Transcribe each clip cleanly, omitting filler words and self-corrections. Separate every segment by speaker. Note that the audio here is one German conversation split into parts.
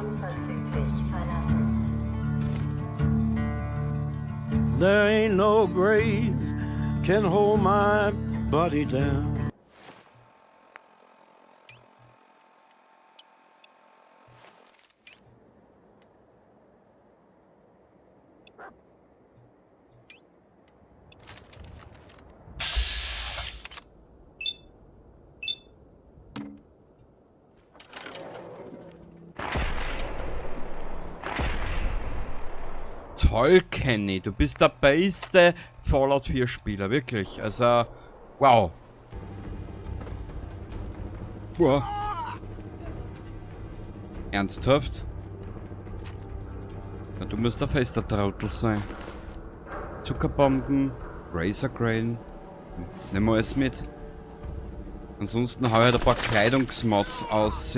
Speaker 1: unverzüglich verlassen.
Speaker 2: There ain't no grave can hold my body down.
Speaker 3: Toll, Kenny, du bist der beste Fallout 4 Spieler, wirklich. Also, wow. Wow. Ernsthaft? Na, du musst ein fester Trottel sein. Zuckerbomben, Razorgrain. Nehmen wir alles mit. Ansonsten hau ich halt ein paar Kleidungsmods aus.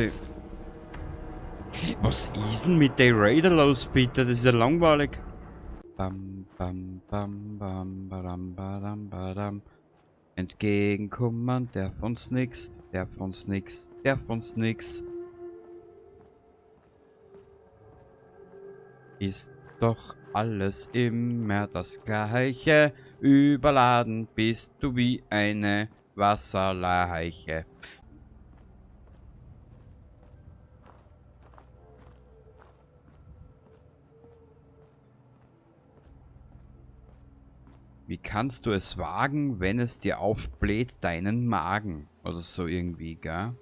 Speaker 3: Was ist denn mit der Raider los, bitte? Das ist ja langweilig. Bam, bam, bam, bam, badam, badam, badam. Entgegenkommen, der von uns nix, der von uns nix, der von uns nix. Ist doch alles immer das Gleiche. Überladen bist du wie eine Wasserleiche. Wie kannst du es wagen, wenn es dir aufbläht deinen Magen? Oder so irgendwie, gell?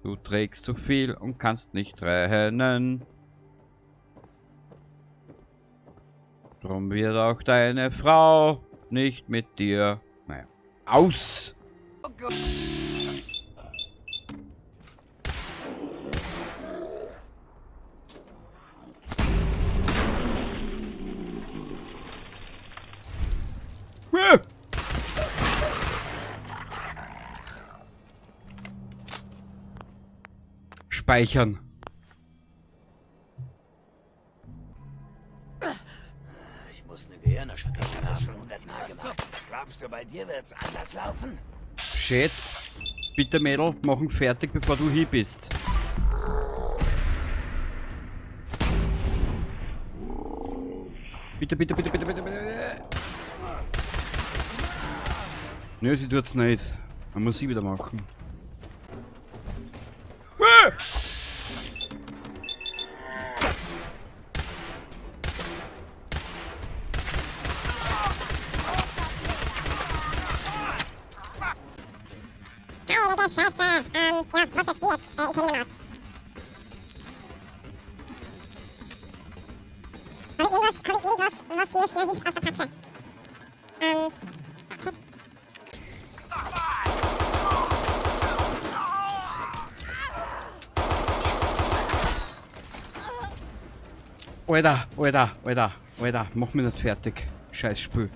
Speaker 3: Du trägst zu viel und kannst nicht rennen. Drum wird auch deine Frau nicht mit dir. Naja. Aus!
Speaker 4: Oh Gott.
Speaker 3: Speichern.
Speaker 4: Ich muss eine Gehirnerschütterung haben. 100-mal gemacht. Glaubst du, bei dir wird's anders laufen?
Speaker 3: Shit. Bitte, Mädel, mach ihn fertig, bevor du hier bist. Bitte, bitte, bitte, bitte, bitte, bitte. Nö, sie tut's nicht. Man muss sie wieder machen.
Speaker 5: Scheiße, ja, was ist jetzt? Ich kenne ihn aus. Habe ich irgendwas, was mir schnell hilft aus der Patsche? Okay.
Speaker 3: Alter, mach mich nicht fertig. Scheiß Spiel.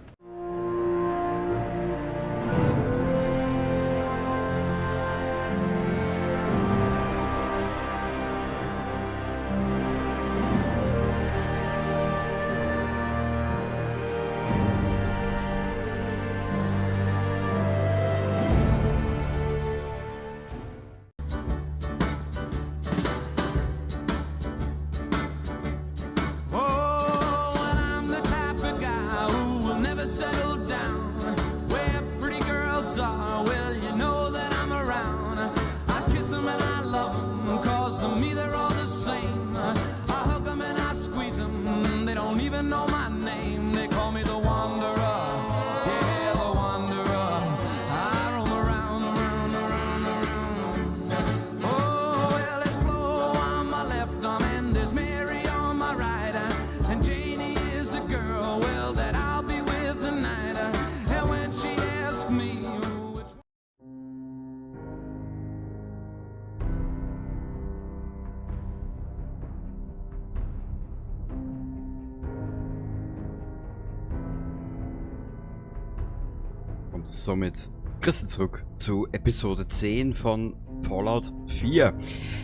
Speaker 3: Und somit Grüße zurück zu Episode 10 von Fallout 4.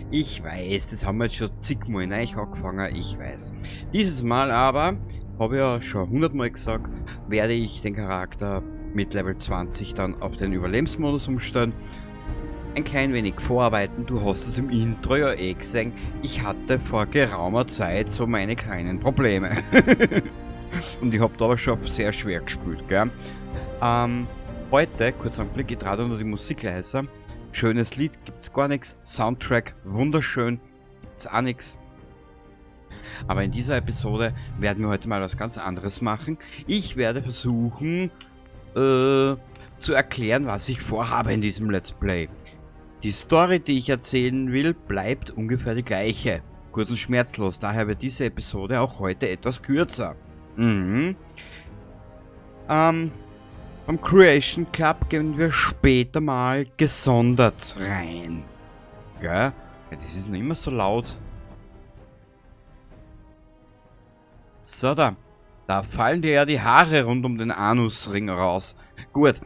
Speaker 3: Ich weiß, das haben wir jetzt schon zigmal neu angefangen, ich weiß. Dieses Mal aber, habe ich ja schon 100-mal gesagt, werde ich den Charakter mit Level 20 dann auf den Überlebensmodus umstellen. ein klein wenig vorarbeiten. Du hast es im Intro ja eh gesehen. Ich hatte vor geraumer Zeit so meine kleinen Probleme. Und ich habe da aber schon sehr schwer gespielt, gell? Heute, kurz Anblick, ich trage nur die Musik leiser. Schönes Lied, gibt's gar nichts. Soundtrack, wunderschön, gibt's auch nichts. Aber in dieser Episode werden wir heute mal was ganz anderes machen. Ich werde versuchen, zu erklären, was ich vorhabe in diesem Let's Play. Die Story, die ich erzählen will, bleibt ungefähr die gleiche. Kurz und schmerzlos, daher wird diese Episode auch heute etwas kürzer. Beim Creation Club gehen wir später mal gesondert rein. Gell? Ja, das ist noch immer so laut. So, da fallen dir ja die Haare rund um den Anusring raus. Gut,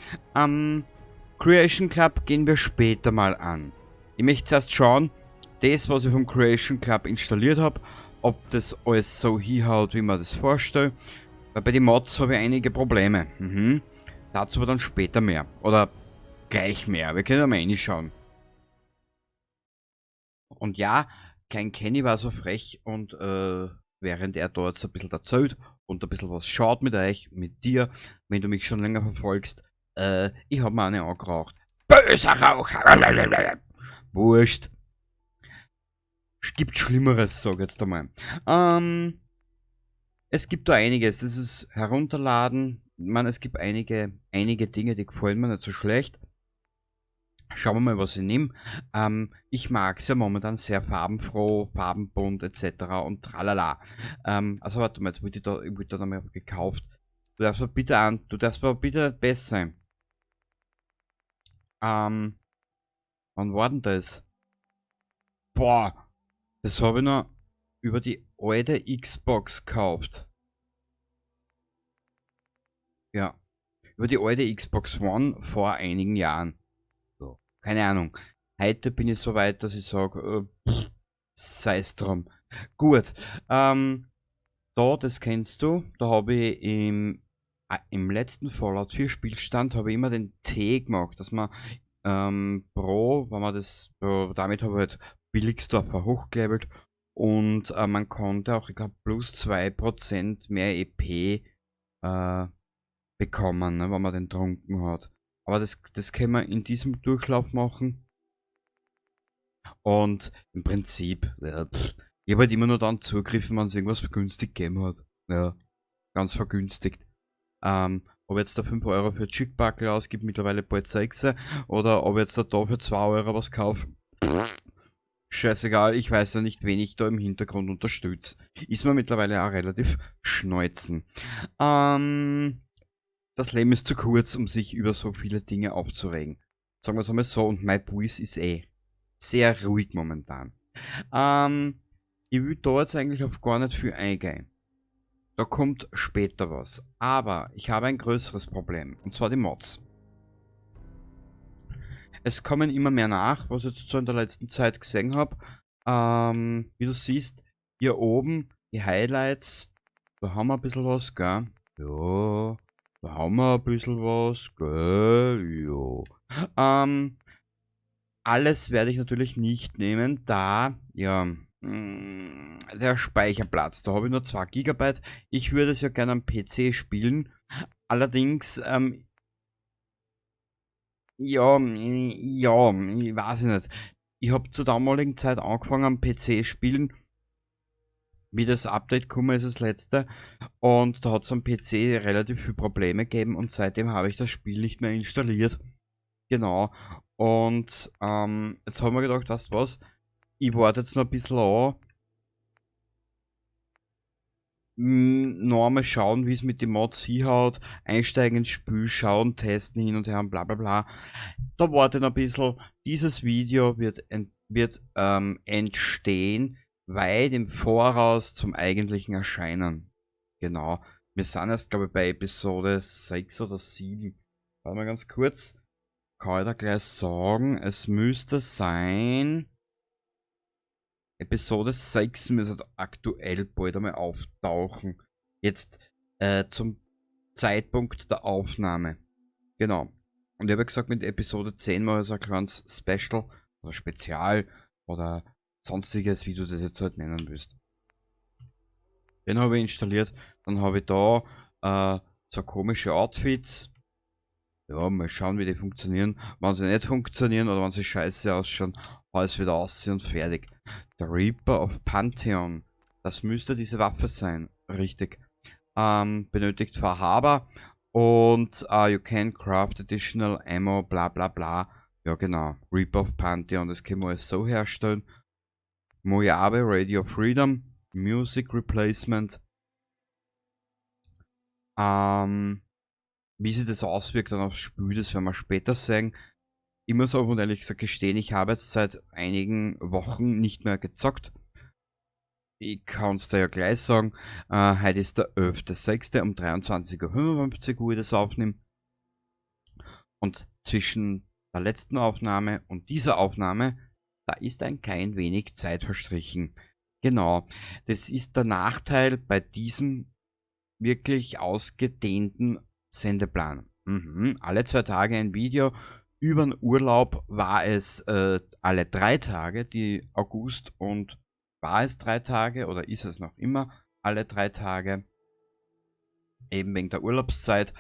Speaker 3: Creation Club gehen wir später mal an. Ich möchte zuerst schauen, das, was ich vom Creation Club installiert habe, ob das alles so hinhaut, wie man das vorstellt. Weil bei den Mods habe ich einige Probleme. Dazu aber dann später mehr. Oder gleich mehr. Wir können ja mal reinschauen. Und ja, kein Kenny war so frech und während er dort so ein bisschen erzählt und ein bisschen was schaut mit euch, mit dir, wenn du mich schon länger verfolgst, ich habe mir eine angeraucht. Böser Raucher! Wurscht. Gibt Schlimmeres, sag jetzt einmal. Es gibt da einiges. Das ist herunterladen. Es gibt einige Dinge, die gefallen mir nicht so schlecht. Schauen wir mal, was ich nehme. Ich mag es ja momentan sehr farbenfroh, farbenbunt etc. und tralala. Also warte mal, jetzt wird da nochmal gekauft. Du darfst aber bitte besser sein. Wann war denn das? Boah, das habe ich noch über die alte Xbox gekauft. Ja, über die alte Xbox One vor einigen Jahren. So, keine Ahnung. Heute bin ich so weit, dass ich sage, sei es drum. Gut, das kennst du. Da habe ich im letzten Fallout 4 Spielstand habe ich immer den T gemacht, dass man wenn man das, damit habe ich halt Billigsdorfer hochgelevelt und man konnte auch, ich glaube, plus 2% mehr EP bekommen, ne, wenn man den trunken hat. Aber das können wir in diesem Durchlauf machen. Und im Prinzip, ich habe halt immer nur dann zugegriffen, wenn es irgendwas vergünstigt gegeben hat. Ja, ganz vergünstigt. Ob jetzt da 5 Euro für Chickbackel ausgibt, mittlerweile bald 6, oder ob jetzt da für 2 Euro was kaufe. Scheißegal, ich weiß ja nicht, wen ich da im Hintergrund unterstütze. Ist mir mittlerweile auch relativ schneuzen. Das Leben ist zu kurz, um sich über so viele Dinge aufzuregen. Sagen wir es einmal so, und mein Puls ist sehr ruhig momentan. Ich will da jetzt eigentlich auf gar nicht viel eingehen. Da kommt später was. Aber ich habe ein größeres Problem. Und zwar die Mods. Es kommen immer mehr nach, was ich jetzt so in der letzten Zeit gesehen habe. Wie du siehst, hier oben die Highlights. Da haben wir ein bisschen was, gell? Ja, da haben wir ein bisschen was, gell? Ja. Alles werde ich natürlich nicht nehmen, da, ja, der Speicherplatz, da habe ich nur 2 GB. Ich würde es ja gerne am PC spielen. Allerdings, ich weiß nicht. Ich habe zur damaligen Zeit angefangen am PC spielen. Wie das Update gekommen ist, das letzte. Und da hat es am PC relativ viele Probleme gegeben und seitdem habe ich das Spiel nicht mehr installiert. Genau. Und jetzt haben wir gedacht, weißt du was? Ich warte jetzt noch ein bisschen an. Noch einmal schauen, wie es mit den Mods hinhaut. Einsteigen ins Spiel, schauen, testen, hin und her und bla bla bla. Da warte noch ein bisschen. Dieses Video wird entstehen, weit im Voraus zum eigentlichen Erscheinen. Genau. Wir sind erst, glaube ich, bei Episode 6 oder 7. Warte mal ganz kurz. Kann ich da gleich sagen, es müsste sein... Episode 6 müsste aktuell bald einmal auftauchen. Jetzt zum Zeitpunkt der Aufnahme. Genau. Und ich habe gesagt, mit Episode 10 mache ich so ein kleines Special oder Spezial oder sonstiges, wie du das jetzt halt nennen willst. Den habe ich installiert. Dann habe ich da so komische Outfits. Ja, mal schauen, wie die funktionieren. Wenn sie nicht funktionieren oder wenn sie scheiße ausschauen, alles wieder aussehen und fertig. Der Reaper of Pantheon. Das müsste diese Waffe sein. Richtig. Benötigt Verhaber. Und you can craft additional ammo, bla bla bla. Ja genau. Reaper of Pantheon. Das können wir alles so herstellen. Mojave, Radio Freedom. Music Replacement. Wie sich das auswirkt dann aufs Spiel, das werden wir später sehen. Ich muss aber ehrlich gesagt gestehen, ich habe jetzt seit einigen Wochen nicht mehr gezockt. Ich kann es dir ja gleich sagen, heute ist der 11.06. um 23:55 Uhr, das aufnehme. Und zwischen der letzten Aufnahme und dieser Aufnahme, da ist ein klein wenig Zeit verstrichen. Genau, das ist der Nachteil bei diesem wirklich ausgedehnten Sendeplan. Alle 2 Tage ein Video. Über den Urlaub war es alle 3 Tage, die August, und war es 3 Tage oder ist es noch immer alle 3 Tage, eben wegen der Urlaubszeit.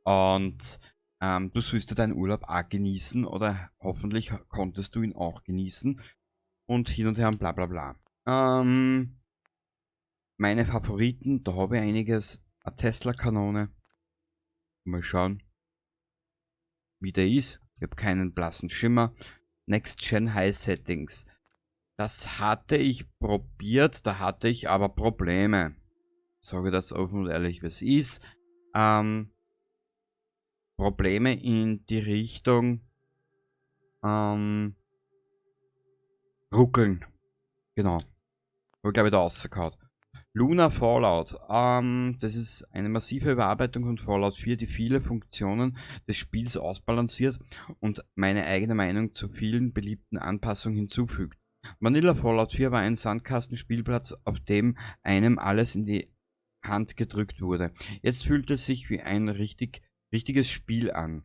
Speaker 3: Und du sollst deinen Urlaub auch genießen oder hoffentlich konntest du ihn auch genießen und hin und her und bla bla bla. Meine Favoriten, da habe ich einiges. Eine Tesla-Kanone. Mal schauen, wie der ist. Ich habe keinen blassen Schimmer. Next Gen High Settings. Das hatte ich probiert, da hatte ich aber Probleme. Sage das offen und ehrlich, wie es ist. Probleme in die Richtung ruckeln. Genau. Habe ich glaube ich da rausgehauen. Luna Fallout. Das ist eine massive Überarbeitung von Fallout 4, die viele Funktionen des Spiels ausbalanciert und meine eigene Meinung zu vielen beliebten Anpassungen hinzufügt. Vanilla Fallout 4 war ein Sandkastenspielplatz, auf dem einem alles in die Hand gedrückt wurde. Jetzt fühlt es sich wie ein richtiges Spiel an.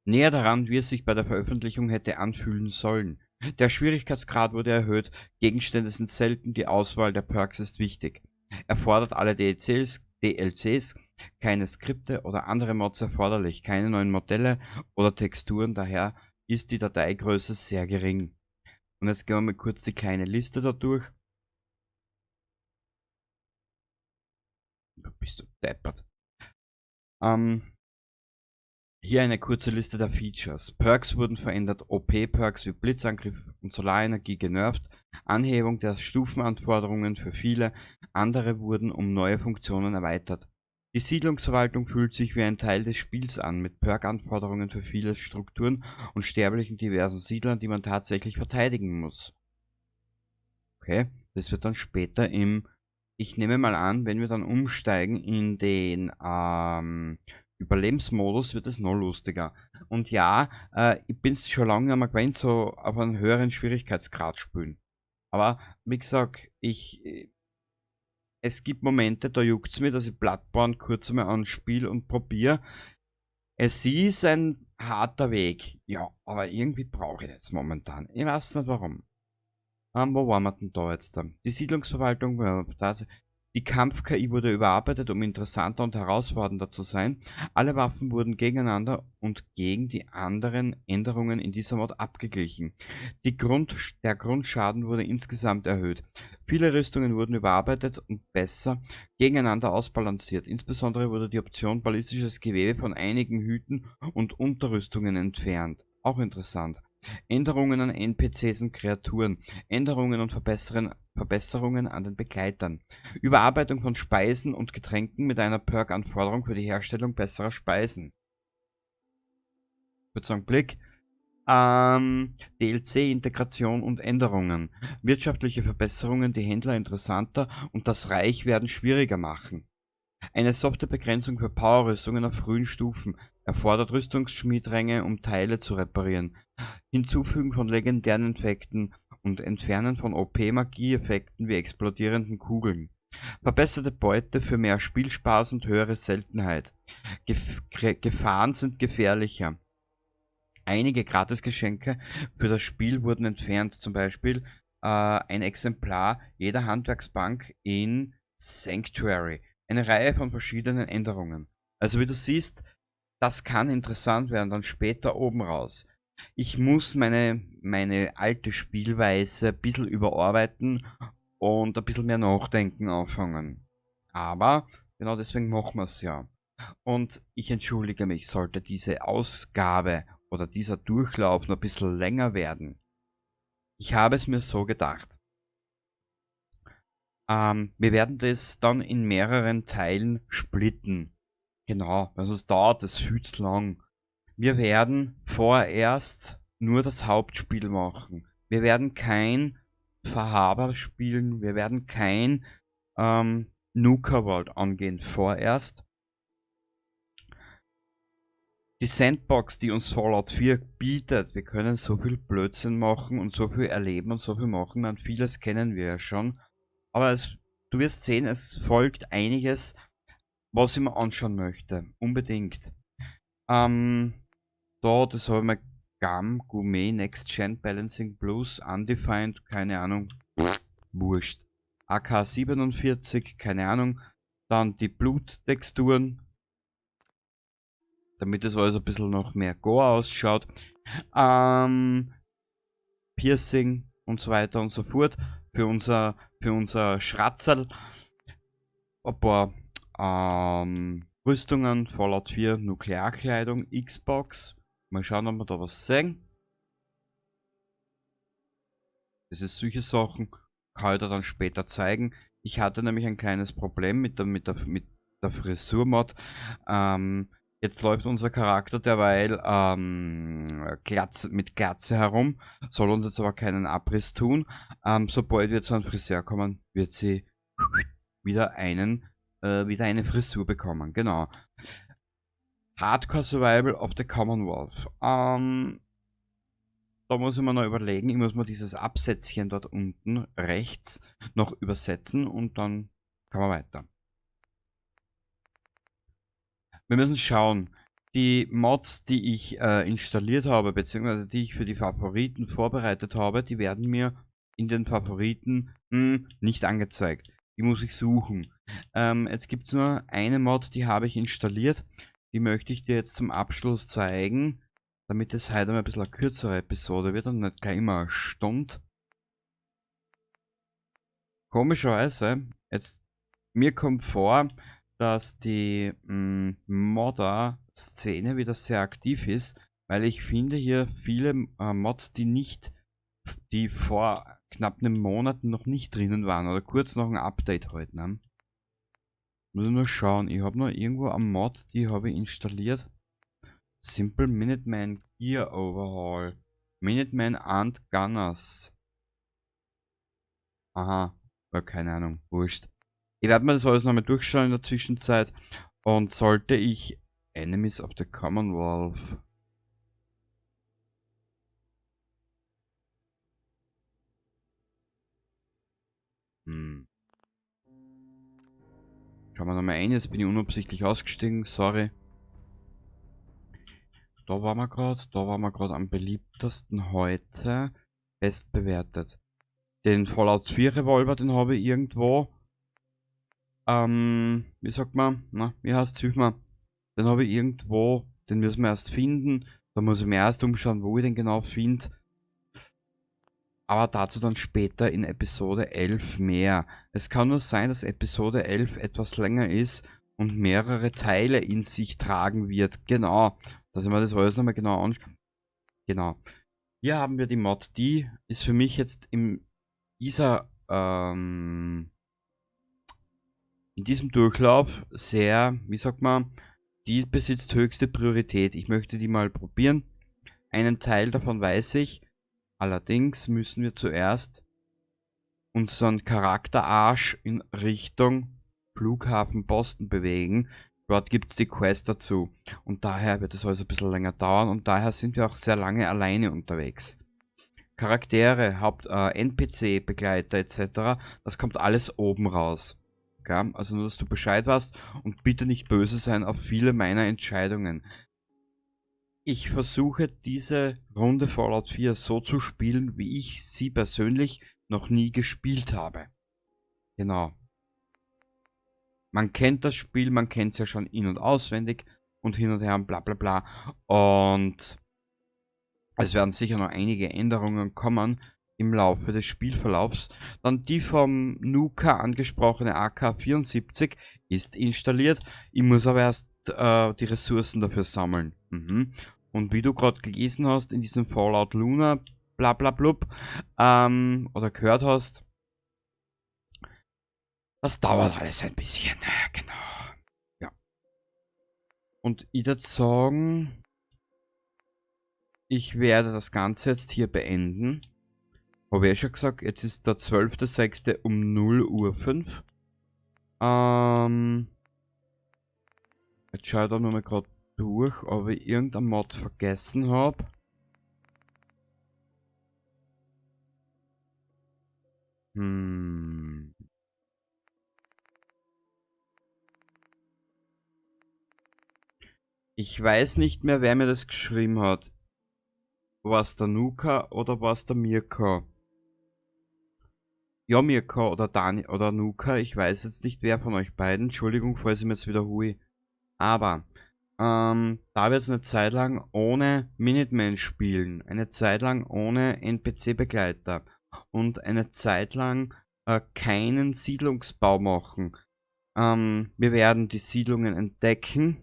Speaker 3: Näher daran, wie es sich bei der Veröffentlichung hätte anfühlen sollen. Der Schwierigkeitsgrad wurde erhöht, Gegenstände sind selten, die Auswahl der Perks ist wichtig. Erfordert alle DLCs, keine Skripte oder andere Mods erforderlich, keine neuen Modelle oder Texturen, daher ist die Dateigröße sehr gering. Und jetzt gehen wir mal kurz die kleine Liste da durch. Bist du deppert. Hier eine kurze Liste der Features. Perks wurden verändert, OP-Perks wie Blitzangriff und Solarenergie genervt, Anhebung der Stufenanforderungen für viele, andere wurden um neue Funktionen erweitert. Die Siedlungsverwaltung fühlt sich wie ein Teil des Spiels an, mit Perk-Anforderungen für viele Strukturen und sterblichen diversen Siedlern, die man tatsächlich verteidigen muss. Okay, das wird dann später ich nehme mal an, wenn wir dann umsteigen in den Überlebensmodus, wird es noch lustiger. Und ja, ich bin es schon lange einmal gewöhnt, so auf einen höheren Schwierigkeitsgrad spielen. Aber wie gesagt, es gibt Momente, da juckt es mir, dass ich Bloodborne kurz einmal anspiele und probiere. Es ist ein harter Weg, ja, aber irgendwie brauche ich das momentan. Ich weiß nicht warum. Wo waren wir denn da jetzt? Die Siedlungsverwaltung, die Kampf-KI wurde überarbeitet, um interessanter und herausfordernder zu sein. Alle Waffen wurden gegeneinander und gegen die anderen Änderungen in dieser Mod abgeglichen. Der Grundschaden wurde insgesamt erhöht. Viele Rüstungen wurden überarbeitet und besser gegeneinander ausbalanciert. Insbesondere wurde die Option ballistisches Gewebe von einigen Hüten und Unterrüstungen entfernt. Auch interessant. Änderungen an NPCs und Kreaturen, Änderungen und Verbesserungen an den Begleitern, Überarbeitung von Speisen und Getränken mit einer Perk-Anforderung für die Herstellung besserer Speisen. Ich würde sagen, Blick. DLC-Integration und Änderungen, wirtschaftliche Verbesserungen, die Händler interessanter und das Reichwerden schwieriger machen. Eine softe Begrenzung für Powerrüstungen auf frühen Stufen, erfordert Rüstungsschmiedränge, um Teile zu reparieren. Hinzufügen von legendären Effekten und Entfernen von OP-Magie-Effekten wie explodierenden Kugeln. Verbesserte Beute für mehr Spielspaß und höhere Seltenheit. Gefahren sind gefährlicher. Einige Gratisgeschenke für das Spiel wurden entfernt, zum Beispiel ein Exemplar jeder Handwerksbank in Sanctuary. Eine Reihe von verschiedenen Änderungen. Also wie du siehst, das kann interessant werden, dann später oben raus. Ich muss meine alte Spielweise ein bisschen überarbeiten und ein bisschen mehr nachdenken anfangen. Aber genau deswegen machen wir es ja. Und ich entschuldige mich, sollte diese Ausgabe oder dieser Durchlauf noch ein bisschen länger werden. Ich habe es mir so gedacht. Wir werden das dann in mehreren Teilen splitten. Genau, also es dauert, es viel zu lang. Wir werden vorerst nur das Hauptspiel machen. Wir werden kein Verhaber spielen, wir werden kein Nuka World angehen vorerst. Die Sandbox, die uns Fallout 4 bietet, wir können so viel Blödsinn machen und so viel erleben und so viel machen, und vieles kennen wir ja schon. Aber du wirst sehen, es folgt einiges, was ich mir anschauen möchte. Unbedingt. Das habe ich mir GAM, Gourmet, Next Gen, Balancing Plus, Undefined, keine Ahnung, wurscht. AK47, keine Ahnung. Dann die Bluttexturen, damit es alles ein bisschen noch mehr Gore ausschaut. Piercing und so weiter und so fort. Für unser Schratzerl. Ein paar Rüstungen, Fallout 4, Nuklearkleidung, Xbox. Mal schauen, ob wir da was sehen. Das ist solche Sachen, kann ich dir dann später zeigen. Ich hatte nämlich ein kleines Problem mit der Frisurmod. Jetzt läuft unser Charakter derweil mit Glatze herum, soll uns jetzt aber keinen Abriss tun. Sobald wir zu einem Friseur kommen, wird sie wieder eine Frisur bekommen. Genau. Hardcore Survival of the Commonwealth. Da muss ich mir noch überlegen, ich muss mir dieses Absätzchen dort unten rechts noch übersetzen und dann kann man weiter. Wir müssen schauen, die Mods, die ich installiert habe, beziehungsweise die ich für die Favoriten vorbereitet habe, die werden mir in den Favoriten nicht angezeigt. Die muss ich suchen. Jetzt gibt es nur eine Mod, die habe ich installiert. Die möchte ich dir jetzt zum Abschluss zeigen, damit es heute mal ein bisschen eine kürzere Episode wird und nicht gleich immer eine Stunde. Komischerweise, mir kommt vor, dass die Modder-Szene wieder sehr aktiv ist, weil ich finde hier viele Mods, die vor knapp einem Monat noch nicht drinnen waren oder kurz nach einem Update halt, ne? Muss ich nur schauen, ich habe noch irgendwo eine Mod, die habe ich installiert. Simple Minuteman Gear Overhaul. Minuteman and Gunners. Aha, ja, keine Ahnung, wurscht. Ich werde mir das alles nochmal durchschauen in der Zwischenzeit. Und sollte ich Enemies of the Commonwealth. Schauen wir nochmal ein, jetzt bin ich unabsichtlich ausgestiegen, sorry. Da waren wir gerade am beliebtesten heute. Bestbewertet. Den Fallout 4 Revolver, den habe ich irgendwo. Wie sagt man? Na, wie heißt's? Hilf mir. Den habe ich irgendwo, den müssen wir erst finden. Da muss ich mir erst umschauen, wo ich den genau finde. Aber dazu dann später in Episode 11 mehr. Es kann nur sein, dass Episode 11 etwas länger ist und mehrere Teile in sich tragen wird. Genau. Dass ich mir das alles nochmal genau anschaue. Genau. Hier haben wir die Mod. Die ist für mich jetzt in diesem Durchlauf sehr, wie sagt man, die besitzt höchste Priorität. Ich möchte die mal probieren. Einen Teil davon weiß ich. Allerdings müssen wir zuerst unseren Charakterarsch in Richtung Flughafen Boston bewegen. Dort gibt es die Quest dazu. Und daher wird es alles ein bisschen länger dauern. Und daher sind wir auch sehr lange alleine unterwegs. Charaktere, NPC, Begleiter etc. Das kommt alles oben raus. Gell? Also nur, dass du Bescheid weißt und bitte nicht böse sein auf viele meiner Entscheidungen. Ich versuche diese Runde Fallout 4 so zu spielen, wie ich sie persönlich noch nie gespielt habe. Genau. Man kennt das Spiel, man kennt es ja schon in- und auswendig und hin und her und bla bla bla. Und es werden sicher noch einige Änderungen kommen im Laufe des Spielverlaufs. Dann die vom Nuka angesprochene AK-74 ist installiert. Ich muss aber erst die Ressourcen dafür sammeln. Und wie du gerade gelesen hast in diesem Fallout Luna, bla bla blub, oder gehört hast, das dauert alles ein bisschen. Genau. Ja. Und ich würde sagen, ich werde das Ganze jetzt hier beenden. Habe ich schon gesagt, jetzt ist der 12.06. um 0:05 Uhr. Jetzt schaue ich da nochmal gerade durch, ob ich irgendein Mod vergessen habe. Ich weiß nicht mehr, wer mir das geschrieben hat. War es der Nuka oder war es der Mirko? Ja, Mirko oder Dani oder Nuka, ich weiß jetzt nicht, wer von euch beiden. Entschuldigung, falls ich mir jetzt wiederhole. Aber, da wir jetzt eine Zeit lang ohne Minutemen spielen, eine Zeit lang ohne NPC-Begleiter und eine Zeit lang keinen Siedlungsbau machen. Wir werden die Siedlungen entdecken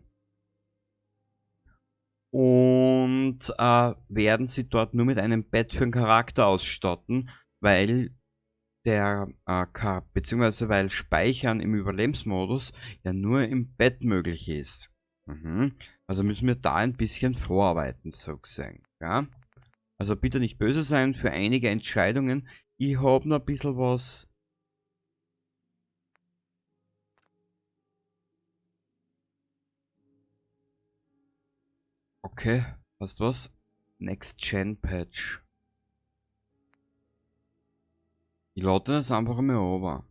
Speaker 3: und werden sie dort nur mit einem Bett für einen Charakter ausstatten, weil beziehungsweise weil Speichern im Überlebensmodus ja nur im Bett möglich ist. Also müssen wir da ein bisschen vorarbeiten, so gesehen. Ja? Also bitte nicht böse sein für einige Entscheidungen. Ich habe noch ein bisschen was. Okay, hast was? Next Gen Patch. Ich lade das einfach mal over.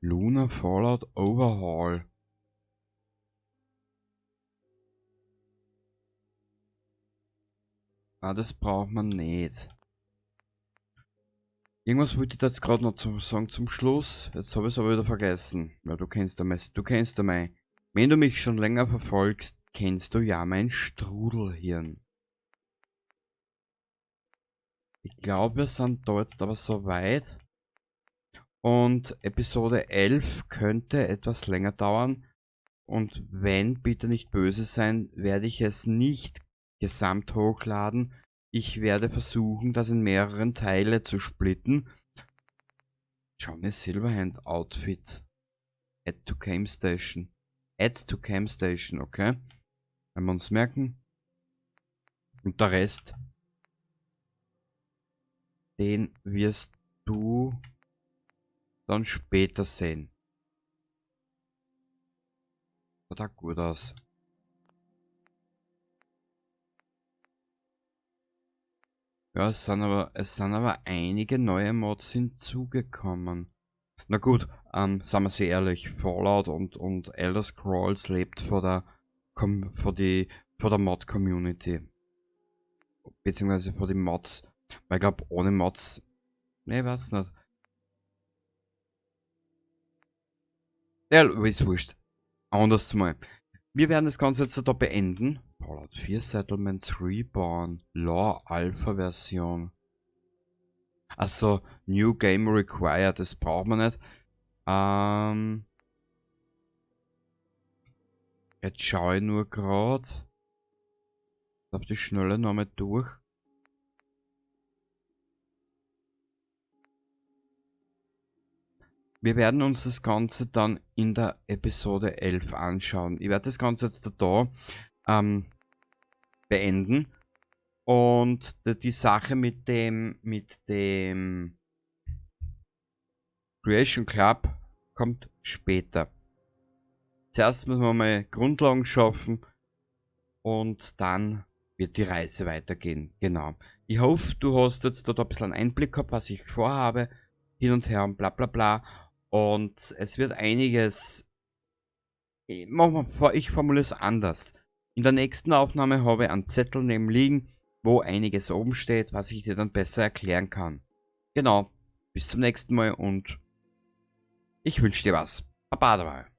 Speaker 3: Luna Fallout Overhaul. Ah, das braucht man nicht. Irgendwas wollte ich jetzt gerade noch sagen zum Schluss. Jetzt habe ich es aber wieder vergessen. Ja, du kennst ja mein. Wenn du mich schon länger verfolgst, kennst du ja mein Strudelhirn. Ich glaube, wir sind da jetzt aber so weit. Und Episode 11 könnte etwas länger dauern. Und wenn, bitte nicht böse sein, werde ich es nicht gesamt hochladen. Ich werde versuchen, das in mehreren Teile zu splitten. Johnny Silverhand Outfit. Add to Game Station. Add to Game Station, okay? Wenn wir uns merken. Und der Rest, den wirst du dann später sehen. Schaut auch gut aus. Ja, es sind aber einige neue Mods hinzugekommen. Na gut, sagen wir sehr ehrlich, Fallout und Elder Scrolls lebt vor der Mod-Community. Beziehungsweise vor den Mods. Weil ich glaube, ohne Mods. Ne, weiß nicht. Ja, ist wurscht. Anders mal. Wir werden das Ganze jetzt da beenden. Fallout 4 Settlements Reborn. Law Alpha Version. Also, New Game Required, das braucht man nicht. Jetzt schaue ich nur gerade. Ich glaube, die Schnelle nochmal durch. Wir werden uns das Ganze dann in der Episode 11 anschauen. Ich werde das Ganze jetzt da beenden. Und die Sache mit dem Creation Club kommt später. Zuerst müssen wir mal Grundlagen schaffen und dann wird die Reise weitergehen. Genau. Ich hoffe, du hast jetzt dort ein bisschen einen Einblick gehabt, was ich vorhabe, hin und her und bla bla bla. Und es wird einiges, ich formuliere es anders. In der nächsten Aufnahme habe ich einen Zettel neben liegen, wo einiges oben steht, was ich dir dann besser erklären kann. Genau. Bis zum nächsten Mal und ich wünsche dir was. Baba dabei.